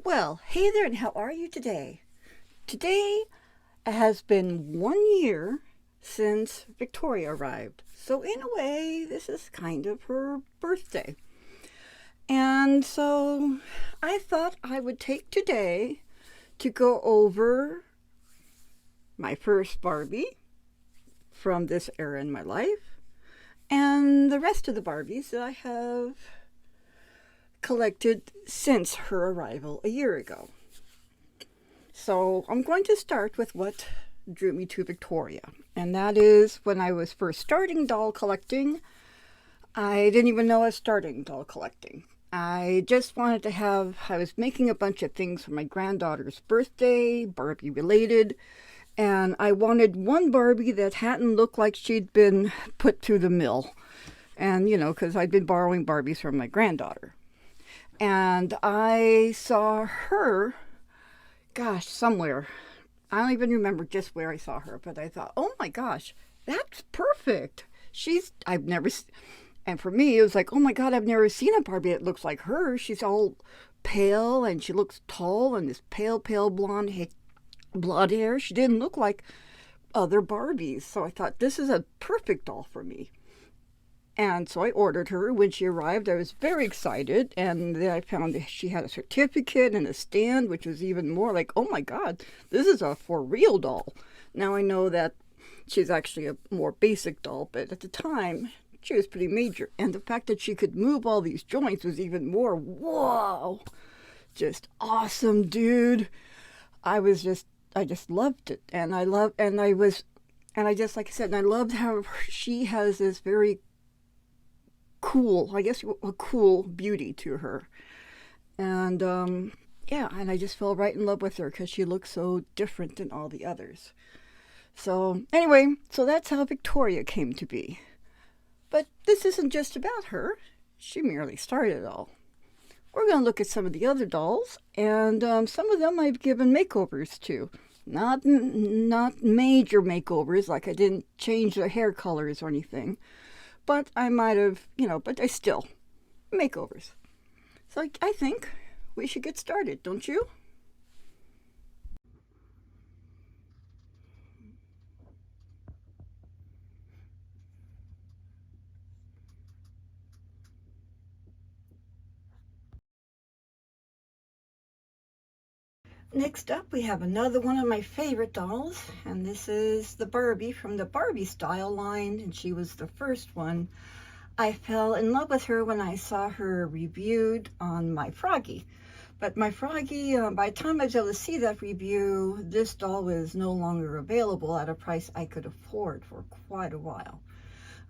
Well, hey there, and how are you today? Today has been 1 year since Victoria arrived. So, in a way, this is kind of her birthday. And so I thought I would take today to go over my first Barbie from this era in my life and the rest of the Barbies that I have collected since her arrival a year ago. So I'm going to start with what drew me to Victoria. And that is when I was first starting doll collecting. I didn't even know I was starting doll collecting. I just wanted to have, I was making a bunch of things for my granddaughter's birthday, Barbie related. And I wanted one Barbie that hadn't looked like she'd been put through the mill. And, because I'd been borrowing Barbies from my granddaughter. And I saw her, gosh, somewhere. I don't even remember just where I saw her, but I thought, oh my gosh, that's perfect. I've never, and for me, it was like, oh my God, I've never seen a Barbie that looks like her. She's all pale and she looks tall and this pale, pale blonde hair. She didn't look like other Barbies. So I thought, this is a perfect doll for me. And so I ordered her. When she arrived, I was very excited. And then I found that she had a certificate and a stand, which was even more like, oh my God, this is a for real doll. Now I know that she's actually a more basic doll, but at the time, she was pretty major. And the fact that she could move all these joints was even more, whoa, just awesome, dude. I just loved it. And I just, like I said, and I loved how she has this very cool, I guess, a cool beauty to her. And yeah, and I just fell right in love with her because she looks so different than all the others. So, anyway, so that's how Victoria came to be. But this isn't just about her, she merely started it all. We're going to look at some of the other dolls, and some of them I've given makeovers to. Not major makeovers, like I didn't change their hair colors or anything, but I might have, but I still makeovers. So I think we should get started, don't you? Next up, we have another one of my favorite dolls, and this is the Barbie from the Barbie style line, and she was the first one. I fell in love with her when I saw her reviewed on my Froggy. But my Froggy, by the time I was able to see that review, this doll was no longer available at a price I could afford for quite a while.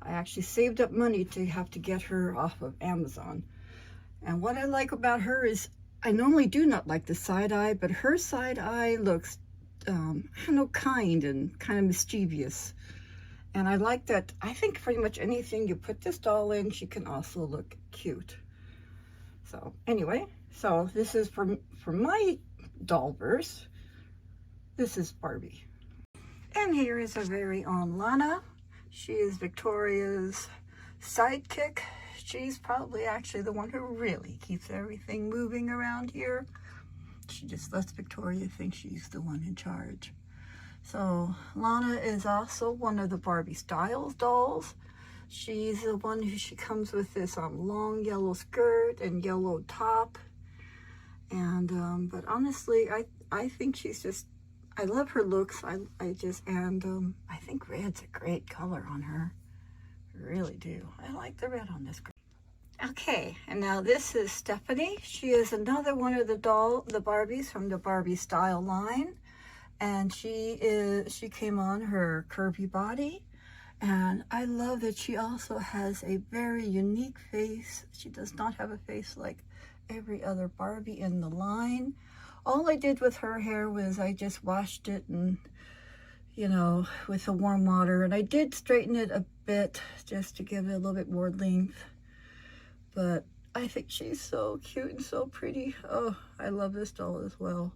I actually saved up money to have to get her off of Amazon. And what I like about her is I normally do not like the side eye, but her side eye looks, I don't know, kind and kind of mischievous. And I like that. I think pretty much anything you put this doll in, she can also look cute. So anyway, so this is for my dollverse. This is Barbie. And here is our very own Lana. She is Victoria's sidekick. She's probably actually the one who really keeps everything moving around here. She just lets Victoria think she's the one in charge. So Lana is also one of the Barbie Styles dolls. She's the one she comes with this long yellow skirt and yellow top. And but honestly, I think she's just, I love her looks. I think red's a great color on her. I really do. I like the red on this girl. Okay, and now this is Stephanie. She is another one of the Barbies from the Barbie style line. And she came on her curvy body. And I love that she also has a very unique face. She does not have a face like every other Barbie in the line. All I did with her hair was I just washed it and, with the warm water. And I did straighten it a bit just to give it a little bit more length. But I think she's so cute and so pretty. Oh, I love this doll as well.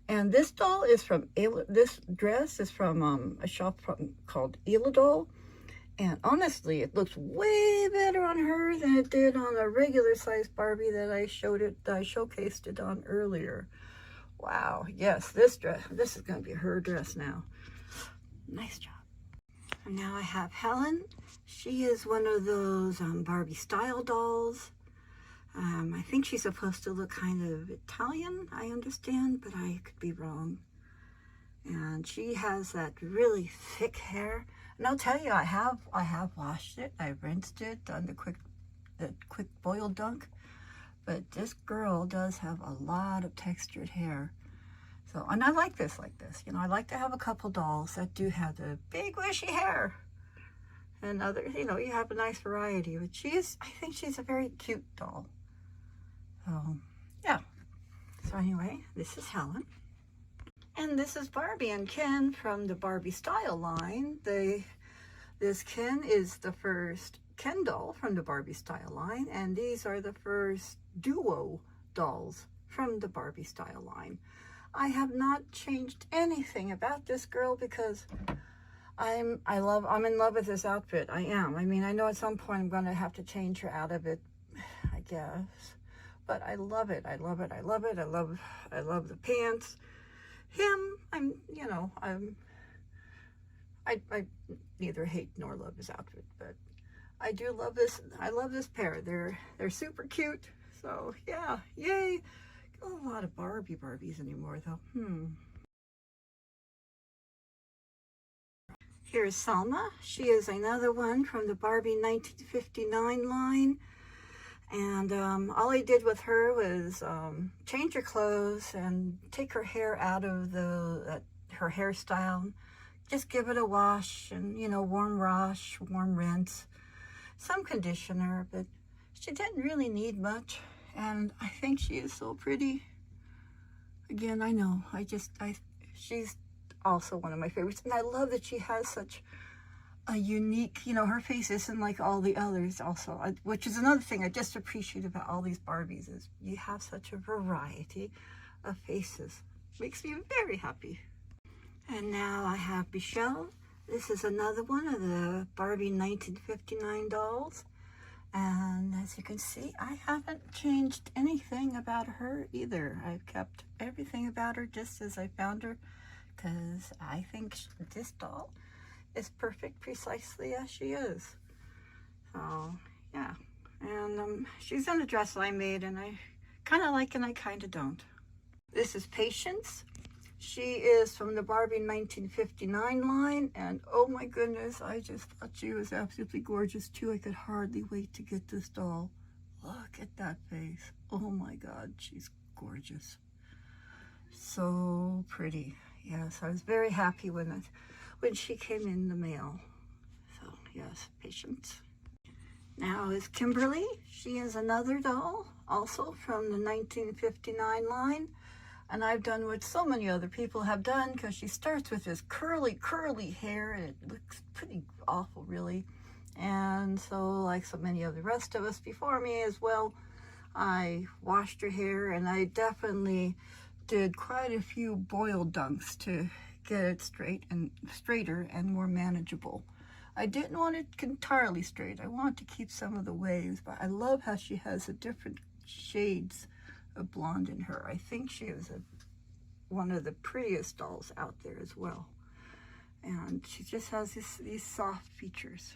And this doll is from, this dress is from a shop called Doll. And honestly, it looks way better on her than it did on a regular size Barbie that I showcased it on earlier. Wow, yes, this is going to be her dress now. Nice job. And now I have Helen. She is one of those Barbie style dolls. I think she's supposed to look kind of Italian, I understand, but I could be wrong. And she has that really thick hair. And I'll tell you, I have washed it, I rinsed it, done the quick boil dunk. But this girl does have a lot of textured hair. So, and I like this. You know, I like to have a couple dolls that do have the big wishy hair. And other, you know, you have a nice variety. But I think she's a very cute doll. So, yeah. So anyway, this is Helen. And this is Barbie and Ken from the Barbie Style line. This Ken is the first Ken doll from the Barbie Style line, and these are the first duo dolls from the Barbie Style line. I have not changed anything about this girl because I'm in love with this outfit. I am. I mean, I know at some point I'm going to have to change her out of it, I guess. But I love it. I love it. I love it. I love the pants. I neither hate nor love his outfit, but I do love this. I love this pair. They're super cute. So yeah, yay. Not a lot of Barbies anymore though. Here's Selma. She is another one from the Barbie 1959 line. And all I did with her was change her clothes and take her hair out of her hairstyle. Just give it a wash and, you know, warm wash, warm rinse, some conditioner, but she didn't really need much. And I think she is so pretty. Again, I know, she's also one of my favorites. And I love that she has such a unique, you know, her face isn't like all the others also, which is another thing I just appreciate about all these Barbies is you have such a variety of faces. Makes me very happy. And now I have Michelle. This is another one of the Barbie 1959 dolls. And as you can see, I haven't changed anything about her either. I've kept everything about her just as I found her because I think this doll is perfect precisely as she is. So yeah, and she's in a dress I made and I kind of like and I kind of don't. This is Patience. She is from the Barbie 1959 line, and oh my goodness, I just thought she was absolutely gorgeous too. I could hardly wait to get this doll. Look at that face. Oh my God, she's gorgeous. So pretty. Yes, I was very happy when she came in the mail. So yes, Patience. Now is Kimberly. She is another doll, also from the 1959 line. And I've done what so many other people have done because she starts with this curly hair and it looks pretty awful, really. And so, like so many of the rest of us before me as well, I washed her hair and I definitely did quite a few boil dunks to get it straighter and more manageable. I didn't want it entirely straight. I wanted to keep some of the waves, but I love how she has the different shades of blonde in her. I think she is one of the prettiest dolls out there as well. And she just has these soft features.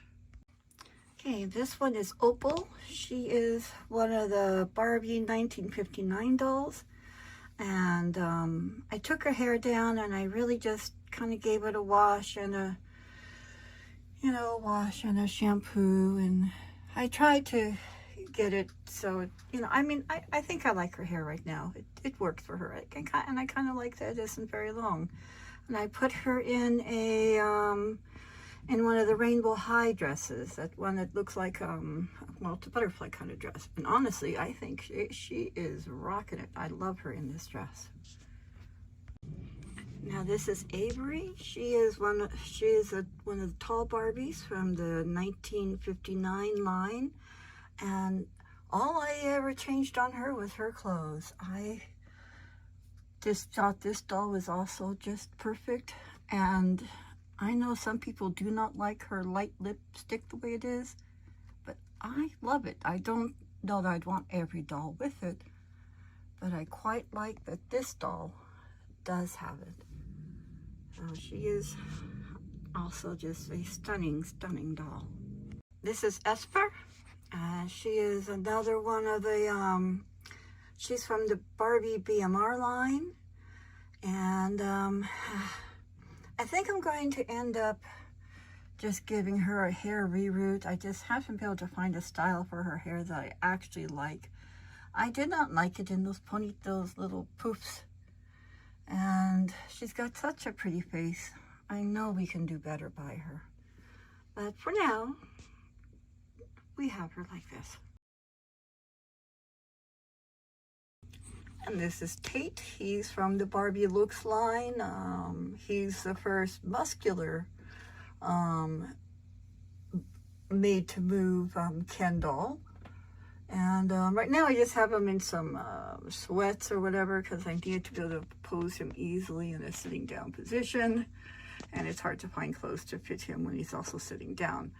Okay, this one is Opal. She is one of the Barbie 1959 dolls. And I took her hair down and I really just kind of gave it a wash and a shampoo, and I tried to get it so, I mean, I think I like her hair right now. It works for her, and I kind of like that it isn't very long. And I put her in in one of the rainbow high dresses, that one that looks like it's a butterfly kind of dress. And honestly, I think she is rocking it. I love her in this dress. Now this is Avery. She is one of the tall Barbies from the 1959 line, and all I ever changed on her was her clothes. I just thought this doll was also just perfect, and I know some people do not like her light lipstick the way it is, but I love it. I don't know that I'd want every doll with it, but I quite like that this doll does have it. She is also just a stunning, stunning doll. This is Esper. She is another one of the, she's from the Barbie BMR line. And I think I'm going to end up just giving her a hair reroot. I just haven't been able to find a style for her hair that I actually like. I did not like it in those those little poofs. And she's got such a pretty face. I know we can do better by her. But for now, we have her like this. And this is Tate. He's from the Barbie Looks line. He's the first muscular made to move Ken doll. And right now I just have him in some sweats or whatever because I need to be able to pose him easily in a sitting down position. And it's hard to find clothes to fit him when he's also sitting down.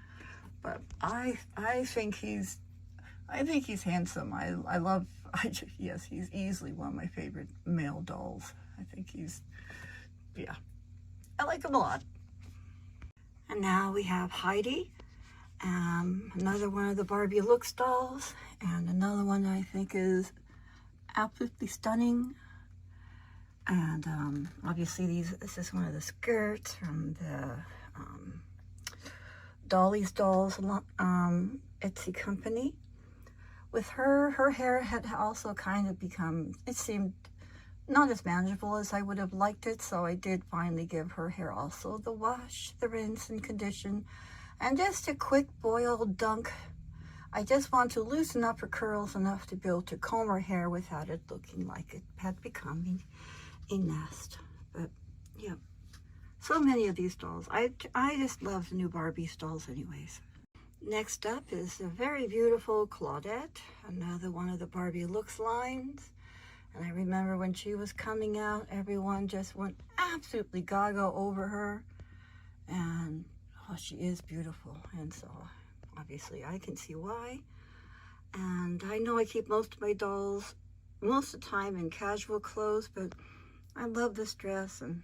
But I think he's handsome. Yes, he's easily one of my favorite male dolls. I think yeah, I like him a lot. And now we have Heidi, another one of the Barbie Looks dolls, and another one that I think is absolutely stunning. And obviously this is one of the skirts from the Dolly's Dolls Etsy company. With her hair had also kind of become, it seemed not as manageable as I would have liked it, so I did finally give her hair also the wash, the rinse and condition, and just a quick boil dunk. I just want to loosen up her curls enough to be able to comb her hair without it looking like it had become a nest. But yeah, so many of these dolls. I just love the new Barbie dolls anyways. Next up is the very beautiful Claudette, another one of the Barbie Looks lines. And I remember when she was coming out, everyone just went absolutely gaga over her. And oh, she is beautiful. And so obviously I can see why. And I know I keep most of my dolls most of the time in casual clothes, but I love this dress and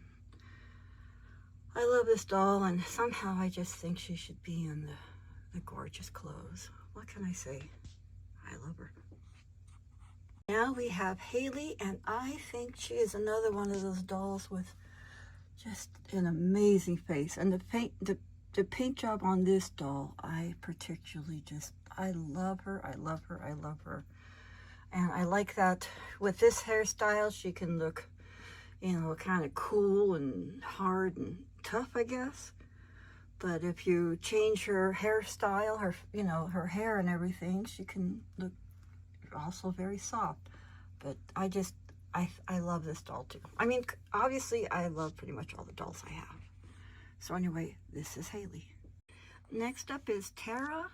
I love this doll, and somehow I just think she should be in the gorgeous clothes. What can I say? I love her. Now we have Haley, and I think she is another one of those dolls with just an amazing face. And the paint job on this doll, I particularly I love her, I love her, I love her. And I like that with this hairstyle, she can look, you know, kind of cool and hard and tough, I guess. But if you change her hairstyle, her hair and everything, she can look also very soft. But I love this doll too. I mean, obviously I love pretty much all the dolls I have. So anyway, this is Haley. Next up is Tara,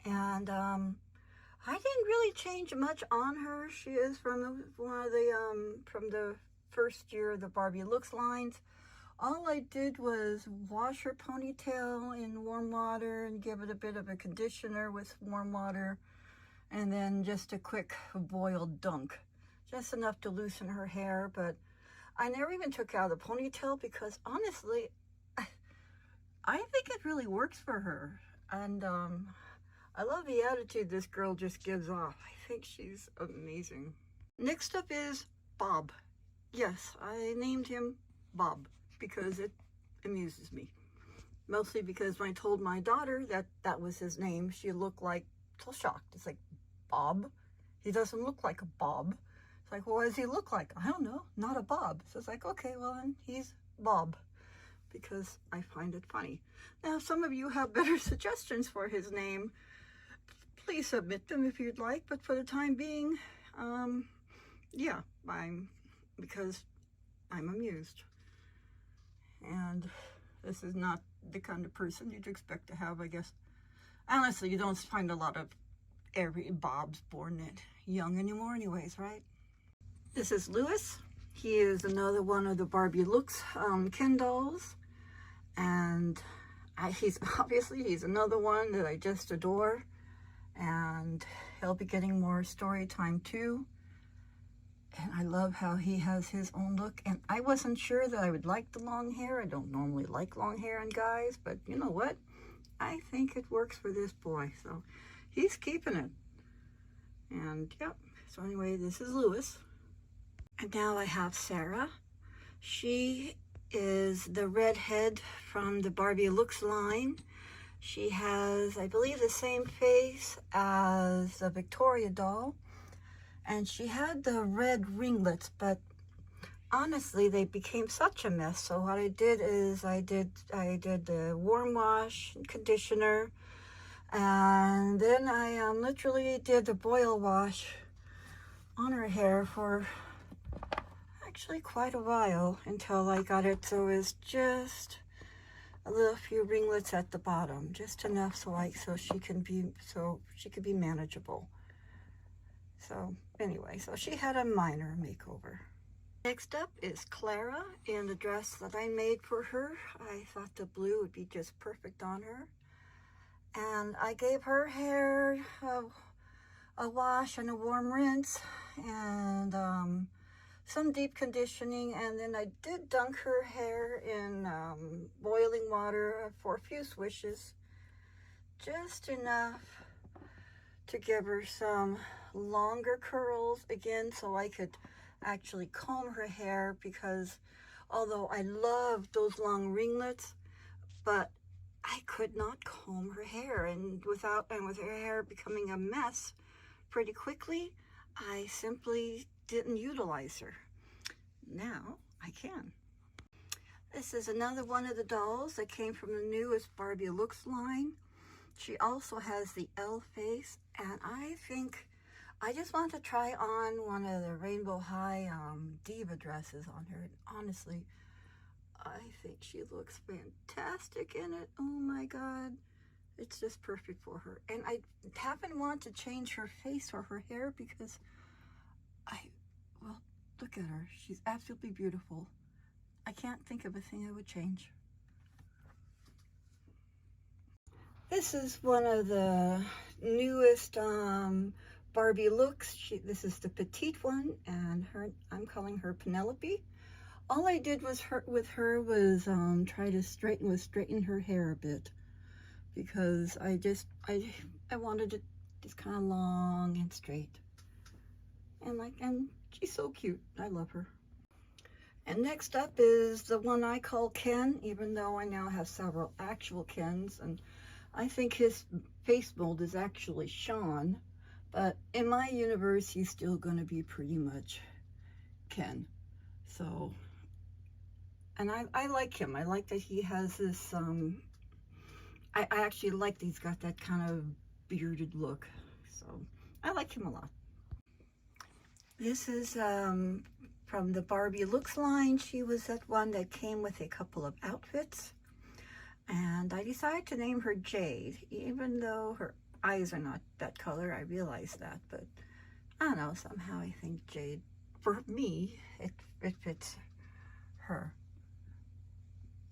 and I didn't really change much on her. She is from from the first year of the Barbie Looks lines. All I did was wash her ponytail in warm water and give it a bit of a conditioner with warm water, and then just a quick boiled dunk. Just enough to loosen her hair, but I never even took out the ponytail because honestly, I think it really works for her. And I love the attitude this girl just gives off. I think she's amazing. Next up is Bob. Yes, I named him Bob because it amuses me. Mostly because when I told my daughter that was his name, she looked like, so shocked. It's like, Bob? He doesn't look like a Bob. It's like, well, what does he look like? I don't know, not a Bob. So it's like, okay, well then he's Bob, because I find it funny. Now, if some of you have better suggestions for his name, please submit them if you'd like, but for the time being, yeah, because I'm amused. And this is not the kind of person you'd expect to have, I guess. Honestly, you don't find a lot of every Bob's born young anymore anyways, right? This is Lewis. He is another one of the Barbie Looks Ken dolls. And he's another one that I just adore, and he'll be getting more story time too. And I love how he has his own look. And I wasn't sure that I would like the long hair. I don't normally like long hair on guys, but you know what? I think it works for this boy. So he's keeping it. And yep. So anyway, this is Lewis. And now I have Sarah. She is the redhead from the Barbie Looks line. She has, I believe, the same face as the Victoria doll. And she had the red ringlets, but honestly, they became such a mess. So what I did is I did the warm wash and conditioner, and then I literally did the boil wash on her hair for actually quite a while until I got it so it's just a little few ringlets at the bottom, just enough so she can be manageable. So anyway, so she had a minor makeover. Next up is Clara in the dress that I made for her. I thought the blue would be just perfect on her. And I gave her hair a wash and a warm rinse and some deep conditioning. And then I did dunk her hair in boiling water for a few swishes. Just enough to give her some longer curls again so I could actually comb her hair, because although I love those long ringlets, but I could not comb her hair, and with her hair becoming a mess pretty quickly, I simply didn't utilize her. Now I can. This is another one of the dolls that came from the newest Barbie Looks line. She also has the L face, and I think I just want to try on one of the Rainbow High Diva dresses on her. And honestly, I think she looks fantastic in it. Oh my God. It's just perfect for her. And I haven't wanted to change her face or her hair because well, look at her. She's absolutely beautiful. I can't think of a thing I would change. This is one of the newest Barbie looks. This is the petite one, and I'm calling her Penelope. All I did was try to straighten her hair a bit, because I wanted it just kind of long and straight, and she's so cute. I love her. And next up is the one I call Ken, even though I now have several actual Kens, and I think his face mold is actually Sean, but in my universe, he's still going to be pretty much Ken. So, and I like him. I like that he has this, I actually like that he's got that kind of bearded look. So, I like him a lot. This is from the Barbie Looks line. She was that one that came with a couple of outfits. And I decided to name her Jade, even though her eyes are not that color. I realize that, but I don't know, somehow I think Jade, for me, it fits her.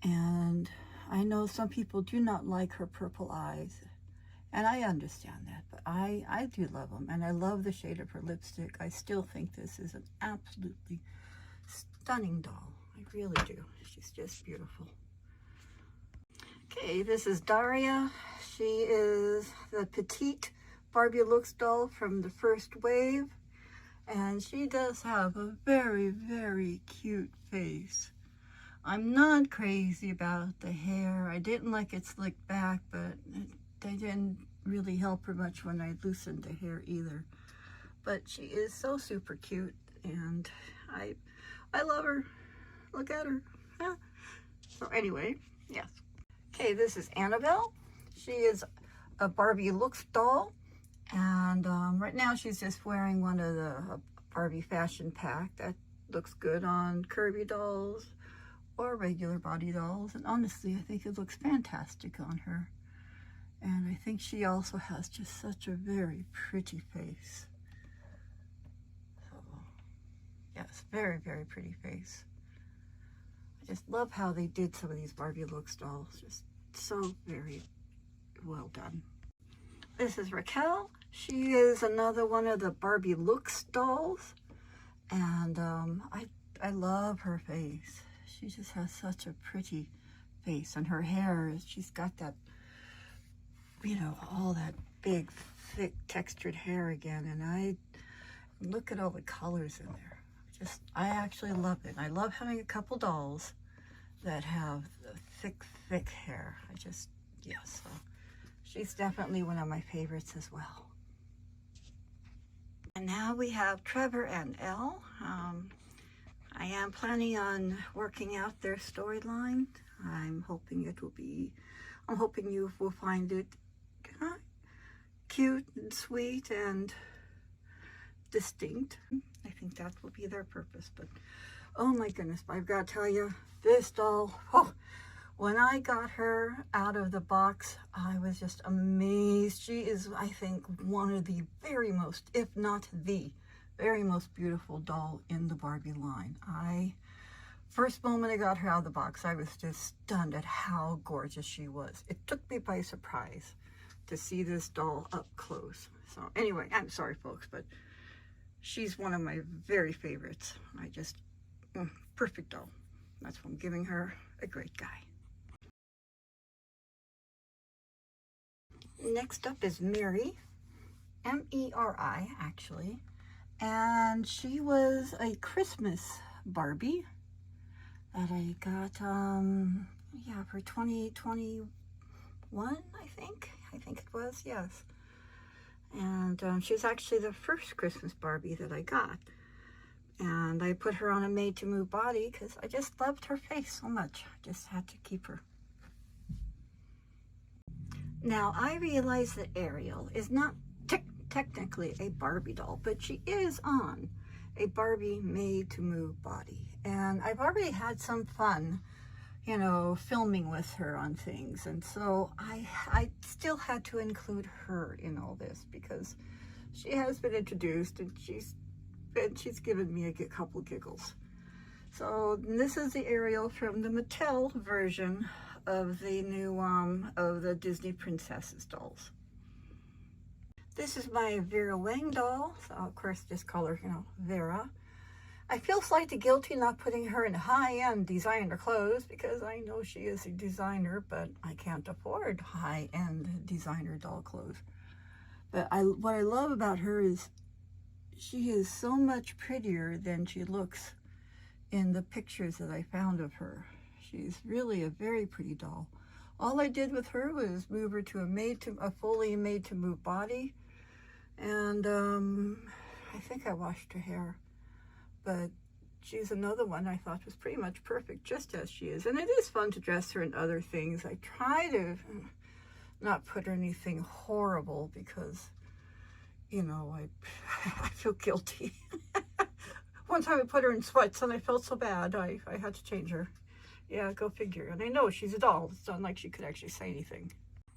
And I know some people do not like her purple eyes, and I understand that, but I do love them, and I love the shade of her lipstick. I still think this is an absolutely stunning doll. I really do. She's just beautiful. Okay, this is Daria. She is the petite Barbie Looks doll from the first wave, and she does have a very, very cute face. I'm not crazy about the hair. I didn't like it slicked back, but they didn't really help her much when I loosened the hair either. But she is so super cute, and I love her. Look at her. Huh? So anyway, yes. Okay, this is Annabelle. She is a Barbie Looks doll, and right now she's just wearing one of the Barbie fashion pack that looks good on curvy dolls or regular body dolls, and honestly I think it looks fantastic on her. And I think she also has just such a very pretty face. So yes, very, very pretty face. I just love how they did some of these Barbie looks dolls. Just so very well done. This is Raquel. She is another one of the Barbie looks dolls. And I love her face. She just has such a pretty face. And her hair, she's got that, you know, all that big, thick, textured hair again. And I look at all the colors in there. I actually love it. I love having a couple dolls that have thick, thick hair. So she's definitely one of my favorites as well. And now we have Trevor and Elle. I am planning on working out their storyline. I'm hoping you will find it cute and sweet and distinct. I think that will be their purpose, but oh my goodness, I've got to tell you, this doll, when I got her out of the box, I was just amazed. She is, I think, one of the very most, if not the very most beautiful doll in the Barbie line. First moment I got her out of the box, I was just stunned at how gorgeous she was. It took me by surprise to see this doll up close. So anyway, I'm sorry folks, but she's one of my very favorites. Perfect doll. That's why I'm giving her a great guy. Next up is Mary, M-E-R-I actually, and she was a Christmas Barbie that I got, for 2021, I think it was, yes. And she was actually the first Christmas Barbie that I got. And I put her on a made-to-move body because I just loved her face so much. I just had to keep her. Now, I realize that Ariel is not technically a Barbie doll, but she is on a Barbie made-to-move body. And I've already had some fun, you know, filming with her on things. And so I still had to include her in all this because she has been introduced and she's given me a couple giggles. So this is the Ariel from the Mattel version of the new of the Disney Princesses dolls. This is my Vera Wang doll. So of course just call her, you know, Vera. I feel slightly guilty not putting her in high-end designer clothes because I know she is a designer, but I can't afford high-end designer doll clothes. But what I love about her is she is so much prettier than she looks in the pictures that I found of her. She's really a very pretty doll. All I did with her was move her to a fully made-to-move body, and I think I washed her hair. But she's another one I thought was pretty much perfect just as she is. And it is fun to dress her in other things. I try to not put her anything horrible because, you know, I feel guilty. One time I put her in sweats and I felt so bad. I had to change her. Yeah, go figure. And I know she's a doll. It's not like she could actually say anything.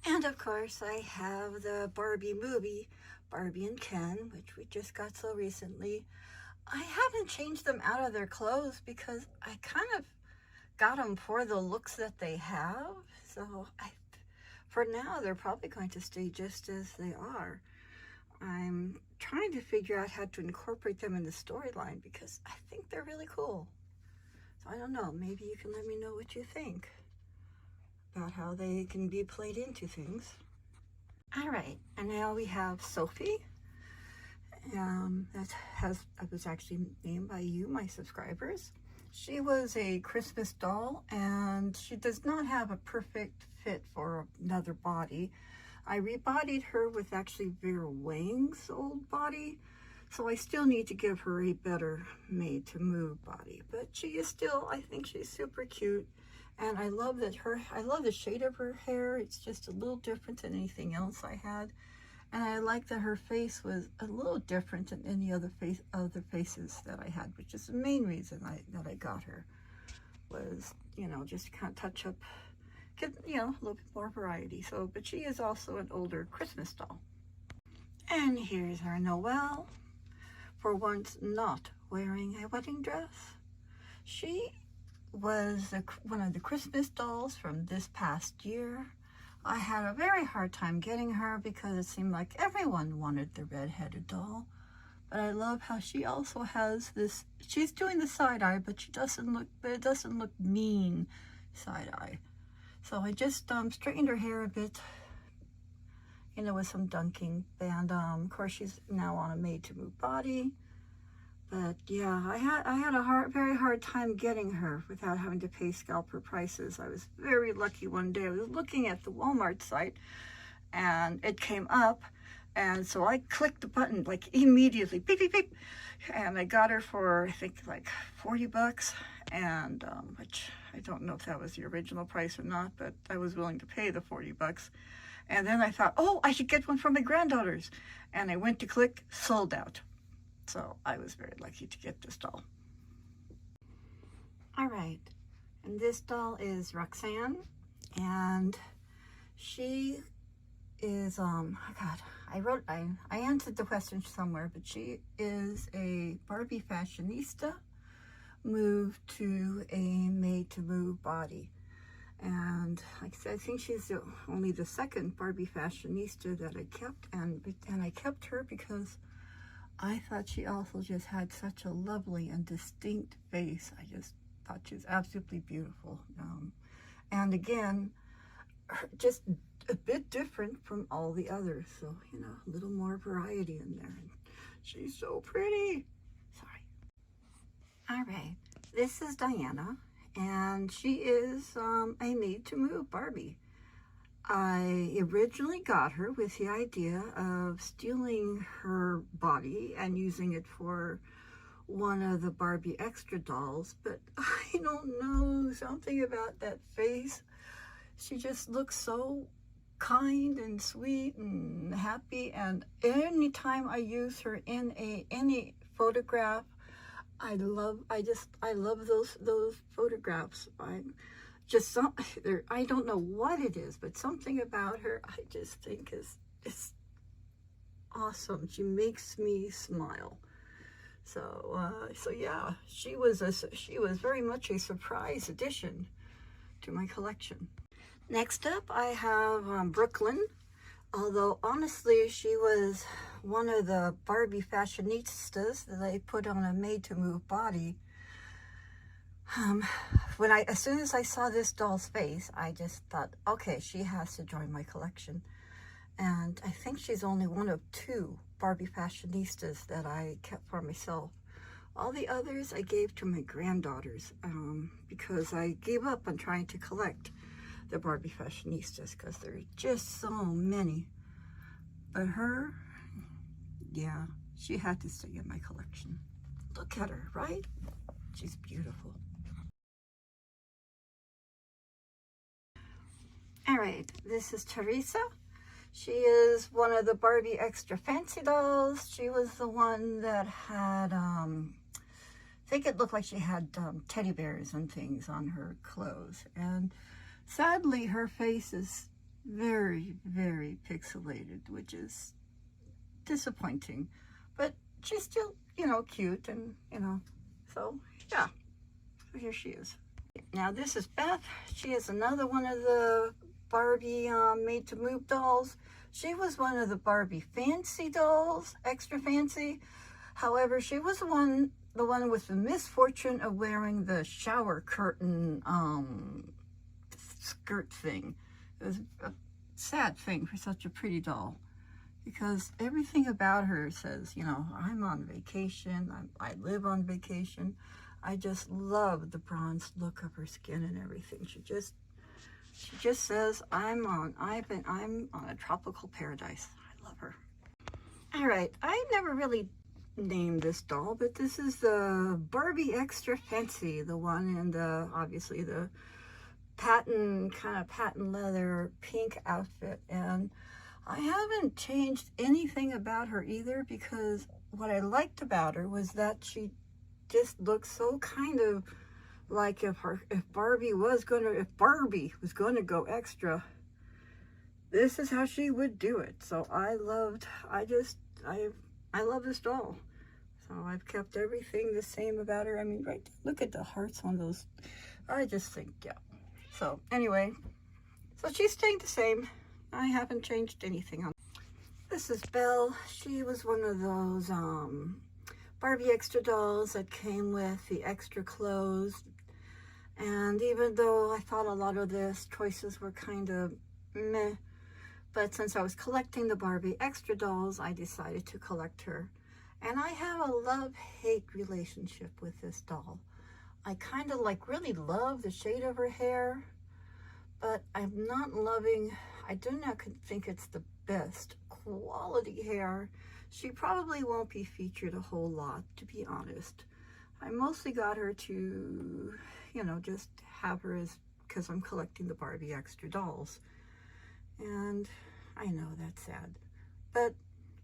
And of course I have the Barbie movie, Barbie and Ken, which we just got so recently. I haven't changed them out of their clothes because I kind of got them for the looks that they have. So for now, they're probably going to stay just as they are. I'm trying to figure out how to incorporate them in the storyline because I think they're really cool. So I don't know, maybe you can let me know what you think about how they can be played into things. All right, and now we have Sophie. That was actually named by you, my subscribers. She was a Christmas doll, and she does not have a perfect fit for another body. I rebodied her with actually Vera Wang's old body, so I still need to give her a better made-to-move body. But she is still, I think she's super cute, and I love the shade of her hair. It's just a little different than anything else I had. And I like that her face was a little different than any other faces that I had, which is the main reason that I got her, was, you know, just kind of touch up, get, you know, a little bit more variety. So, but she is also an older Christmas doll. And here's our Noelle, for once not wearing a wedding dress. She was one of the Christmas dolls from this past year. I had a very hard time getting her because it seemed like everyone wanted the red-headed doll. But I love how she also has this, she's doing the side eye, but it doesn't look mean side eye. So I just straightened her hair a bit, you know, with some dunking. And of course she's now on a made-to-move body. But yeah, I had a very hard time getting her without having to pay scalper prices. I was very lucky one day. I was looking at the Walmart site and it came up, and so I clicked the button like immediately, beep, beep, beep, and I got her for I think like 40 bucks, and which I don't know if that was the original price or not, but I was willing to pay the 40 bucks. And then I thought, oh, I should get one for my granddaughters, and I went to click, sold out. So I was very lucky to get this doll. All right, and this doll is Roxanne, and she is, oh God, I answered the question somewhere, but she is a Barbie fashionista moved to a made-to-move body. And like I said, I think she's only the second Barbie fashionista that I kept, and I kept her because I thought she also just had such a lovely and distinct face. I just thought she was absolutely beautiful. And again, just a bit different from all the others. So, you know, a little more variety in there. And she's so pretty. Sorry. All right. This is Diana, and she is a made-to-move Barbie. I originally got her with the idea of stealing her body and using it for one of the Barbie extra dolls, but I don't know, something about that face. She just looks so kind and sweet and happy, and anytime I use her in any photograph, I love those photographs. I don't know what it is, but something about her I just think is awesome. She makes me smile. So yeah, she was very much a surprise addition to my collection. Next up, I have Brooklyn. Although honestly, she was one of the Barbie fashionistas that I put on a made-to-move body. As soon as I saw this doll's face, I just thought, okay, she has to join my collection. And I think she's only one of 2 Barbie fashionistas that I kept for myself. All the others I gave to my granddaughters because I gave up on trying to collect the Barbie fashionistas because there are just so many. But her, yeah, she had to stay in my collection. Look at her, right? She's beautiful. All right, this is Teresa. She is one of the Barbie extra fancy dolls. She was the one that had, I think it looked like she had teddy bears and things on her clothes. And sadly, her face is very, very pixelated, which is disappointing. But she's still, you know, cute and, you know, so yeah. So here she is. Now this is Beth. She is another one of the Barbie made-to-move dolls. She was one of the Barbie fancy dolls, extra fancy. However, she was the one with the misfortune of wearing the shower curtain skirt thing. It was a sad thing for such a pretty doll, because everything about her says, you know, I'm on vacation, I live on vacation. I just love the bronze look of her skin and everything. She just says, I'm on a tropical paradise. I love her. All right, I never really named this doll, but this is the Barbie Extra Fancy, the one in the, obviously the patent leather pink outfit. And I haven't changed anything about her either, because what I liked about her was that she just looked so kind of like if Barbie was gonna go extra, this is how she would do it. So I love this doll. So I've kept everything the same about her. I mean, right, look at the hearts on those I just think, yeah. So anyway, so she's staying the same. I haven't changed anything on. This is Belle. She was one of those Barbie extra dolls that came with the extra clothes. And even though I thought a lot of the choices were kind of meh, but since I was collecting the Barbie extra dolls, I decided to collect her. And I have a love-hate relationship with this doll. I kind of like really love the shade of her hair, but I'm not loving, I do not think it's the best quality hair. She probably won't be featured a whole lot, to be honest. I mostly got her to, you know, just have her as, because I'm collecting the Barbie extra dolls. And I know that's sad, but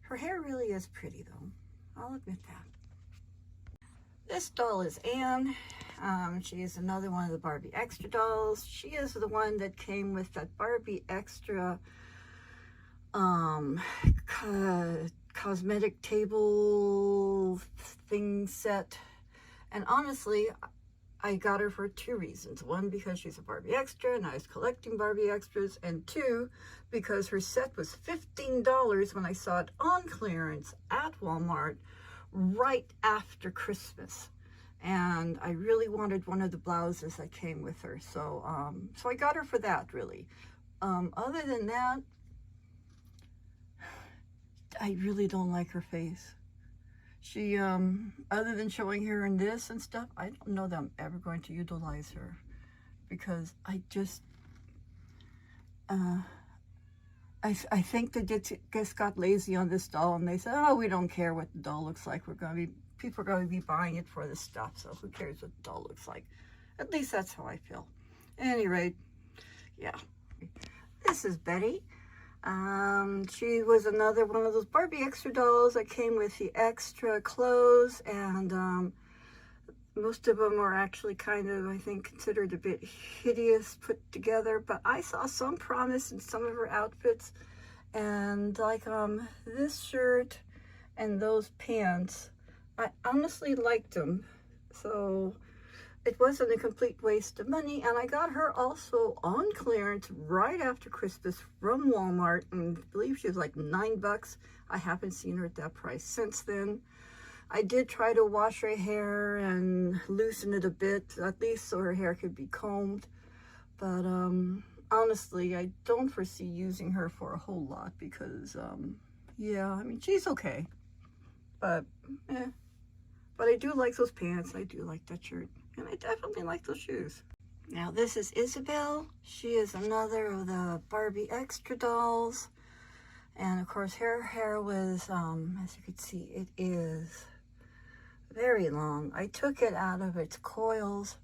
her hair really is pretty though. I'll admit that. This doll is Anne. She is another one of the Barbie extra dolls. She is the one that came with that Barbie extra cosmetic table thing set. And honestly, I got her for two reasons. One, because she's a Barbie extra and I was collecting Barbie extras. And two, because her set was $15 when I saw it on clearance at Walmart right after Christmas. And I really wanted one of the blouses that came with her. So, so I got her for that, really. Other than that, I really don't like her face. She, other than showing her in this and stuff, I don't know that I'm ever going to utilize her because I just, I think they just got lazy on this doll and they said, oh, we don't care what the doll looks like. People are going to be buying it for the stuff, so who cares what the doll looks like? At least that's how I feel. At any rate, yeah. This is Betty. She was another one of those Barbie extra dolls that came with the extra clothes, and most of them are actually kind of, I think, considered a bit hideous put together, but I saw some promise in some of her outfits, and like this shirt and those pants, I honestly liked them, so it wasn't a complete waste of money. And I got her also on clearance right after Christmas from Walmart, and I believe she was like $9. I haven't seen her at that price since then. I did try to wash her hair and loosen it a bit, at least so her hair could be combed, but honestly, I don't foresee using her for a whole lot because yeah, I mean, she's okay, but but I do like those pants, I do like that shirt, and I definitely like those shoes. Now this is Isabel. She is another of the Barbie extra dolls, and of course her hair was, as you can see, it is very long. I took it out of its coils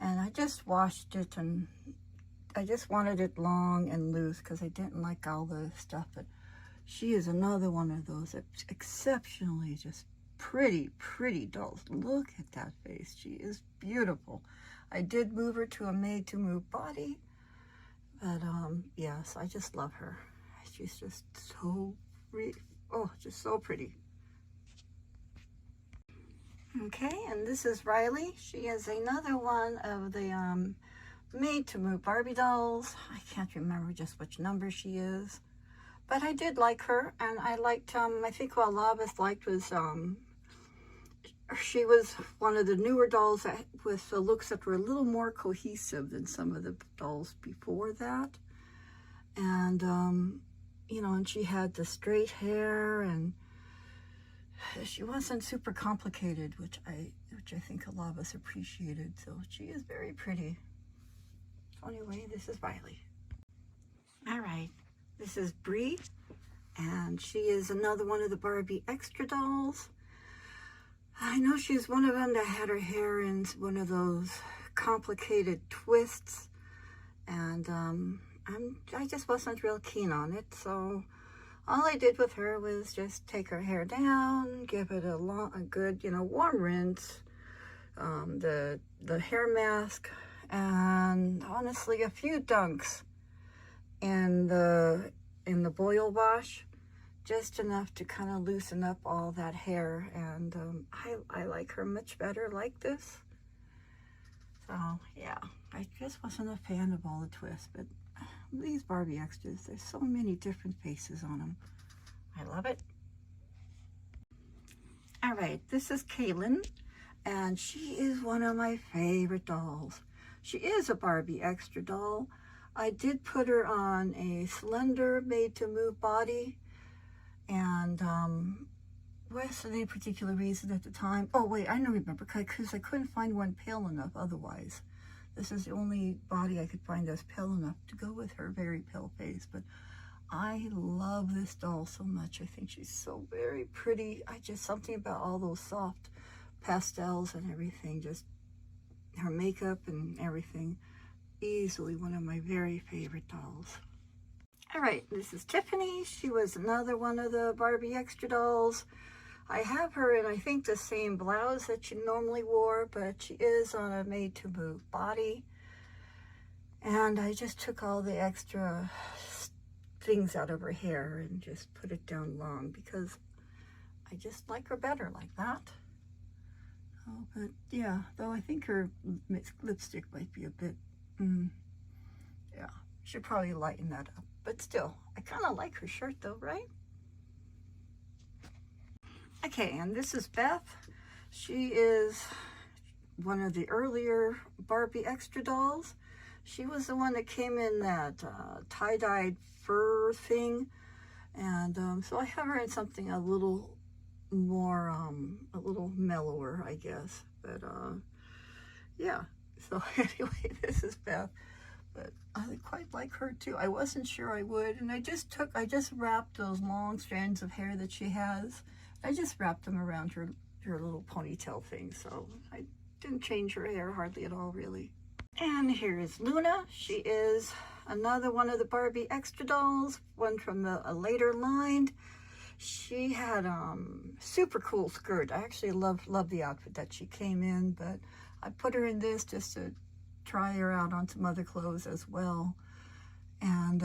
and I just washed it, and I just wanted it long and loose because I didn't like all the stuff. But she is another one of those exceptionally just pretty dolls. Look at that face. She is beautiful. I did move her to a made to move body, but yes, I just love her. She's just so just so pretty. Okay, and this is Riley. She is another one of the made to move Barbie dolls. I can't remember just which number she is, but I did like her, and I liked, I think what a lot of us liked was, she was one of the newer dolls that, with the looks that were a little more cohesive than some of the dolls before that. And, you know, and she had the straight hair, and she wasn't super complicated, which I think a lot of us appreciated. So she is very pretty. So anyway, this is Riley. All right, this is Bree, and she is another one of the Barbie extra dolls. I know she's one of them that had her hair in one of those complicated twists, and I just wasn't real keen on it, so all I did with her was just take her hair down, give it a good, you know, warm rinse, the hair mask, and honestly a few dunks in the boil wash, just enough to kind of loosen up all that hair. And I like her much better like this. So yeah, I just wasn't a fan of all the twists, but these Barbie extras, there's so many different faces on them. I love it. All right, this is Kaylin, and she is one of my favorite dolls. She is a Barbie extra doll. I did put her on a slender made to move body, and wasn't any particular reason at the time. Oh wait, I don't remember, because I couldn't find one pale enough otherwise. This is the only body I could find that's pale enough to go with her very pale face. But I love this doll so much. I think she's so very pretty. Something about all those soft pastels and everything, just her makeup and everything. Easily one of my very favorite dolls. All right, this is Tiffany. She was another one of the Barbie extra dolls. I have her in, I think, the same blouse that she normally wore, but she is on a made to move body. And I just took all the extra things out of her hair and just put it down long because I just like her better like that. Oh, but yeah, though I think her lipstick might be a bit, yeah, should probably lighten that up. But still, I kind of like her shirt though, right? Okay, and this is Beth. She is one of the earlier Barbie extra dolls. She was the one that came in that tie-dyed fur thing. And so I have her in something a little more, a little mellower, I guess. But yeah, so anyway, this is Beth. But I quite like her too. I wasn't sure I would, and I just wrapped those long strands of hair that she has. I just wrapped them around her little ponytail thing, so I didn't change her hair hardly at all, really. And here is Luna. She is another one of the Barbie extra dolls, one from a later line. She had super cool skirt. I actually love the outfit that she came in, but I put her in this just to try her out on some other clothes as well. And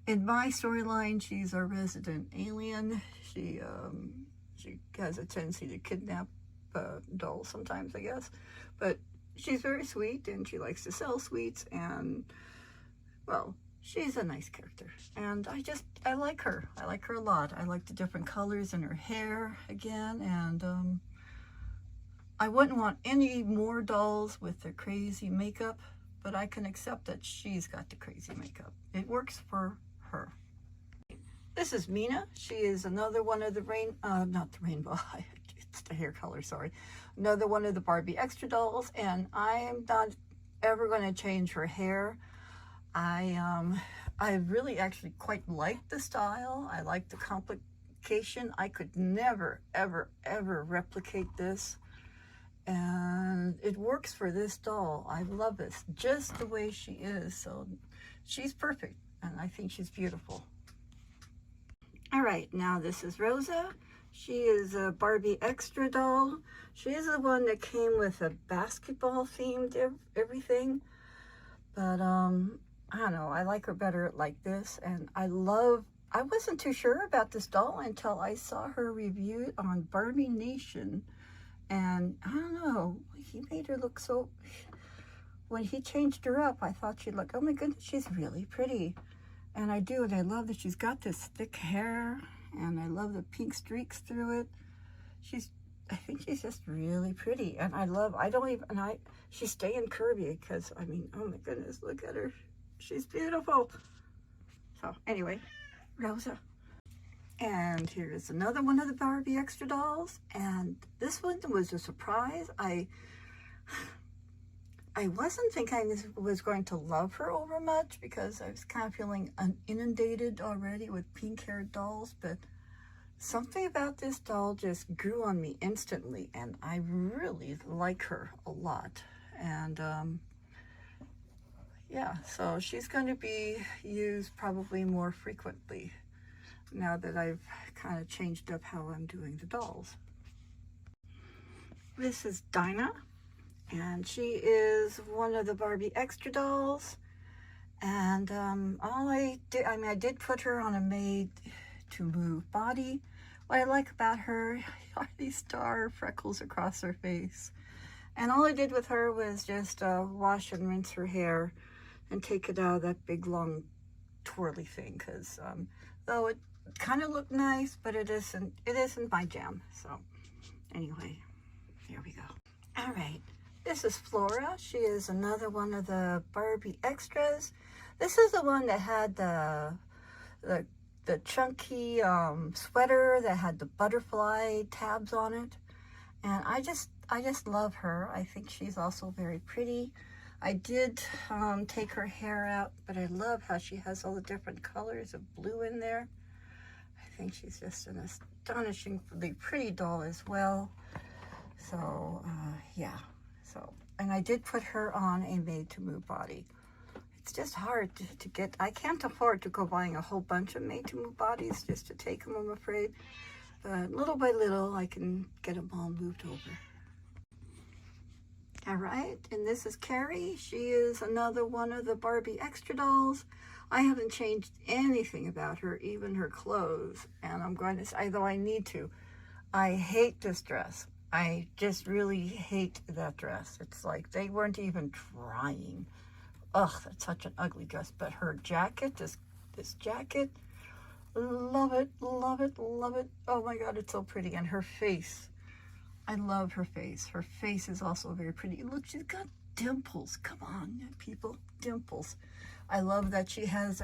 in my storyline, she's a resident alien. She has a tendency to kidnap dolls sometimes, I guess. But she's very sweet, and she likes to sell sweets, and, well, she's a nice character. And I like her. I like her a lot. I like the different colors in her hair again, and I wouldn't want any more dolls with the crazy makeup, but I can accept that she's got the crazy makeup. It works for her. This is Mina. She is another one of the not the rainbow, it's the hair color, sorry. Another one of the Barbie extra dolls, and I am not ever going to change her hair. I really actually quite like the style. I like the complication. I could never, ever, ever replicate this. And it works for this doll. I love this just the way she is. So she's perfect, and I think she's beautiful. All right, now this is Rosa. She is a Barbie extra doll. She is the one that came with a basketball themed everything. But I don't know, I like her better like this. And I wasn't too sure about this doll until I saw her reviewed on Barbie Nation. And I don't know, he made her look so, when he changed her up, I thought she'd look, oh my goodness, she's really pretty. And I do, and I love that she's got this thick hair, and I love the pink streaks through it. I think she's just really pretty. And she's staying curvy, because, I mean, oh my goodness, look at her. She's beautiful. So anyway, Rosa. And here's another one of the Barbie extra dolls, and this one was a surprise. I wasn't thinking I was going to love her over much, because I was kind of feeling inundated already with pink-haired dolls, but something about this doll just grew on me instantly, and I really like her a lot. And yeah, so she's going to be used probably more frequently now that I've kind of changed up how I'm doing the dolls. This is Dinah, and she is one of the Barbie extra dolls. And I did put her on a made to move body. What I like about her are these star freckles across her face. And all I did with her was just wash and rinse her hair and take it out of that big long twirly thing, because though it kind of looked nice, but it isn't my jam. So anyway, here we go. All right, this is Flora. She is another one of the Barbie extras. This is the one that had the chunky sweater that had the butterfly tabs on it, and I just love her. I think she's also very pretty. I did take her hair out, but I love how she has all the different colors of blue in there. I think she's just an astonishingly pretty doll as well. So yeah, so, and I did put her on a made to move body. It's just hard to get. I can't afford to go buying a whole bunch of made to move bodies just to take them, I'm afraid. But little by little, I can get them all moved over. All right, and this is Carrie. She is another one of the Barbie extra dolls. I haven't changed anything about her, even her clothes. And I'm going to say, though I need to, I hate this dress. I just really hate that dress. It's like they weren't even trying. Ugh, that's such an ugly dress. But her jacket, this jacket, love it, love it, love it. Oh my God, it's so pretty. And her face, I love her face. Her face is also very pretty. Look, she's got dimples. Come on, people, dimples. I love that she has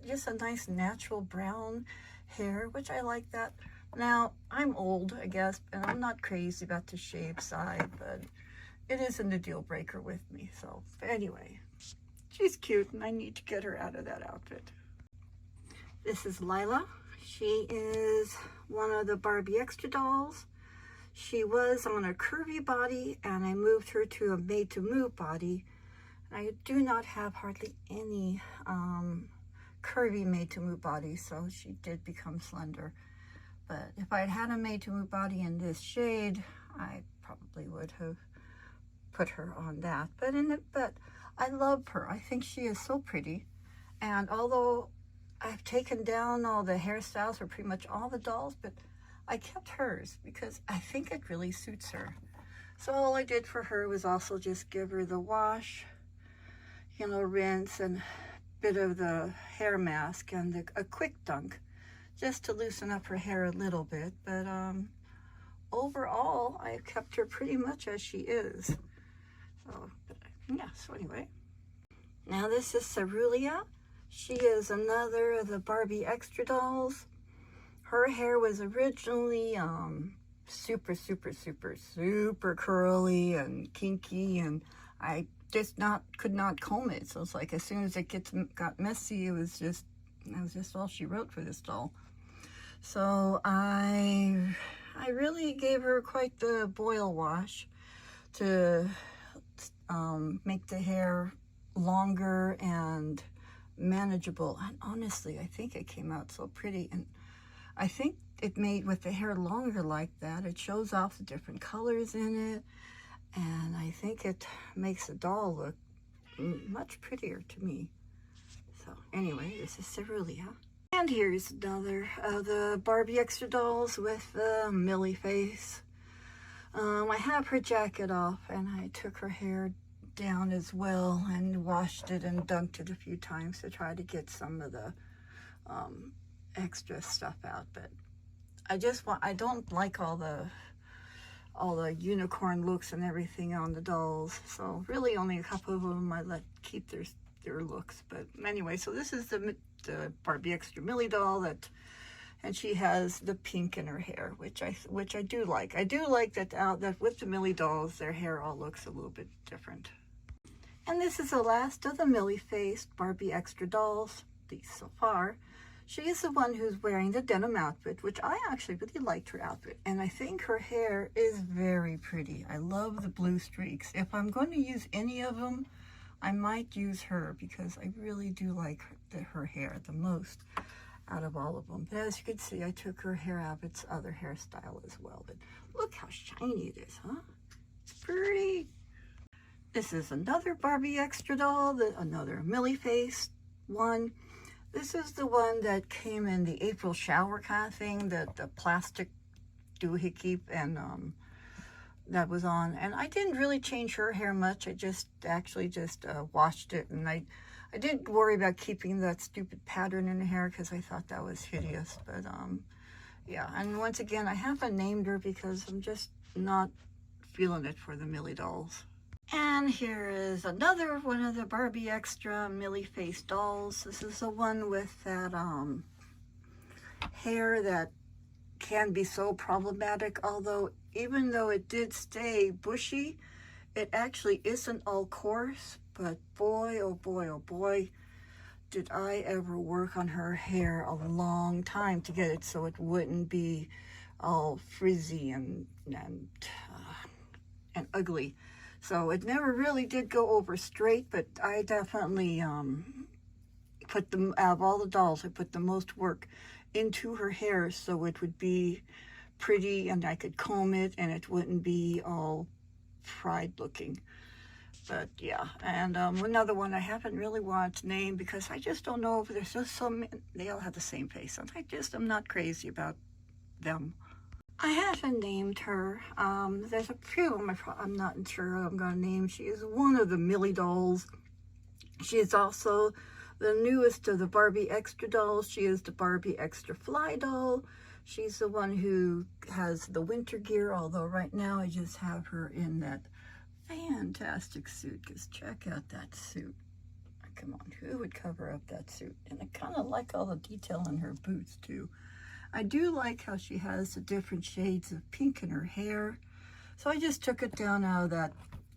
just a nice natural brown hair, which I like that. Now, I'm old, I guess, and I'm not crazy about the shaved side, but it isn't a deal breaker with me. So, but anyway, she's cute, and I need to get her out of that outfit. This is Lila. She is one of the Barbie extra dolls. She was on a curvy body, and I moved her to a made-to-move body. I do not have hardly any curvy made-to-move body, so she did become slender. But if I had had a made-to-move body in this shade, I probably would have put her on that. But I love her. I think she is so pretty. And although I've taken down all the hairstyles for pretty much all the dolls, but I kept hers because I think it really suits her. So all I did for her was also just give her the wash, rinse, and a bit of the hair mask and a quick dunk just to loosen up her hair a little bit. But overall, I've kept her pretty much as she is. So, yeah, so anyway. Now this is Cerulia. She is another of the Barbie extra dolls. Her hair was originally super curly and kinky, and I just could not comb it. So it's like as soon as it got messy, that was just all she wrote for this doll. So I really gave her quite the boil wash to make the hair longer and manageable. And honestly, I think it came out so pretty. And I think it made, with the hair longer like that, it shows off the different colors in it. And I think it makes the doll look much prettier to me. So anyway, this is Cerulia. And here's another of the Barbie extra dolls with the Millie face. I have her jacket off, and I took her hair down as well and washed it and dunked it a few times to try to get some of the extra stuff out. But I don't like all the unicorn looks and everything on the dolls. So really only a couple of them I let keep their looks. But anyway, so this is the Barbie extra Millie doll and she has the pink in her hair, which I do like. I do like that with the Millie dolls, their hair all looks a little bit different. And this is the last of the Millie-faced Barbie extra dolls, at least so far. She is the one who's wearing the denim outfit, which I actually really liked her outfit. And I think her hair is very pretty. I love the blue streaks. If I'm going to use any of them, I might use her because I really do like her hair the most out of all of them. But as you can see, I took her hair out of its other hairstyle as well. But look how shiny it is, huh? It's pretty. This is another Barbie extra doll, another Millie-faced one. This is the one that came in the April shower kind of thing, the plastic doohickey and that was on, and I didn't really change her hair much. I just washed it, and I didn't worry about keeping that stupid pattern in her hair because I thought that was hideous. But yeah, and once again, I haven't named her because I'm just not feeling it for the Millie dolls. And here is another one of the Barbie Extra Millie Face dolls. This is the one with that hair that can be so problematic, although even though it did stay bushy, it actually isn't all coarse. But boy, oh boy, oh boy, did I ever work on her hair a long time to get it so it wouldn't be all frizzy and ugly. So it never really did go over straight, but I definitely put them, out of all the dolls, I put the most work into her hair so it would be pretty and I could comb it and it wouldn't be all fried looking. But yeah, and another one I haven't really wanted to name because I just don't know if there's just so many, they all have the same face, and I'm not crazy about them. I haven't named her. There's a few I'm not sure I'm going to name. She is one of the Millie dolls. She is also the newest of the Barbie Extra dolls. She is the Barbie Extra Fly doll. She's the one who has the winter gear, although right now I just have her in that fantastic suit, because check out that suit. Come on, who would cover up that suit? And I kind of like all the detail in her boots too. I do like how she has the different shades of pink in her hair. So I just took it down out of that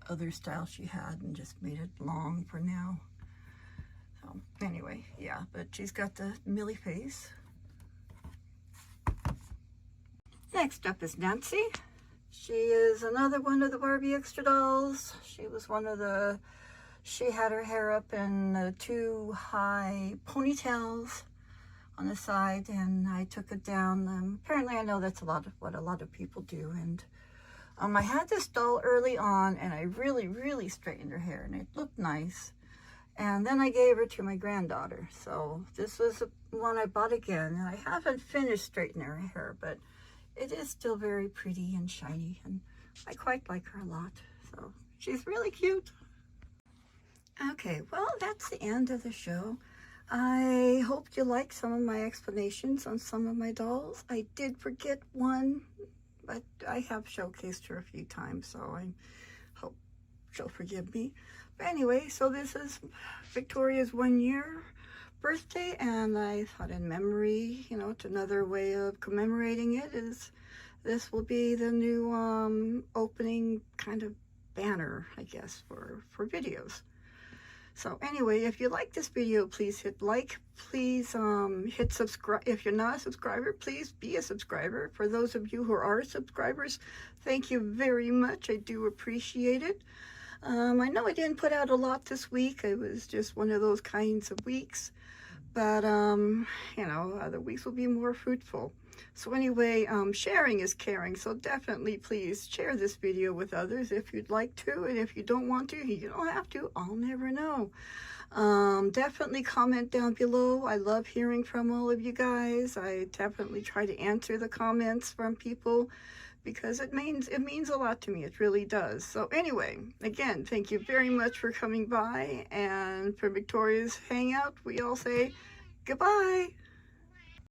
other style she had and just made it long for now. So anyway, yeah, but she's got the Millie face. Next up is Nancy. She is another one of the Barbie Extra dolls. She was one of the, she had her hair up in 2 high ponytails on the side, and I took it down. Apparently I know that's what a lot of people do. And I had this doll early on, and I really straightened her hair, and it looked nice. And then I gave her to my granddaughter. So this was one I bought again, and I haven't finished straightening her hair, but it is still very pretty and shiny, and I quite like her a lot. So she's really cute. Okay, well, that's the end of the show. I hope you liked some of my explanations on some of my dolls. I did forget one, but I have showcased her a few times, so I hope she'll forgive me. But anyway, so this is Victoria's 1-year birthday, and I thought in memory, you know, it's another way of commemorating it is this will be the new opening kind of banner, I guess, for videos. So anyway, if you like this video, please hit like, please hit subscribe. If you're not a subscriber, please be a subscriber. For those of you who are subscribers, thank you very much. I do appreciate it. I know I didn't put out a lot this week. It was just one of those kinds of weeks. But, you know, other weeks will be more fruitful. So anyway, sharing is caring. So definitely please share this video with others if you'd like to. And if you don't want to, you don't have to. I'll never know. Definitely comment down below. I love hearing from all of you guys. I definitely try to answer the comments from people because it means a lot to me. It really does. So anyway, again, thank you very much for coming by. And for Victoria's Hangout, we all say goodbye.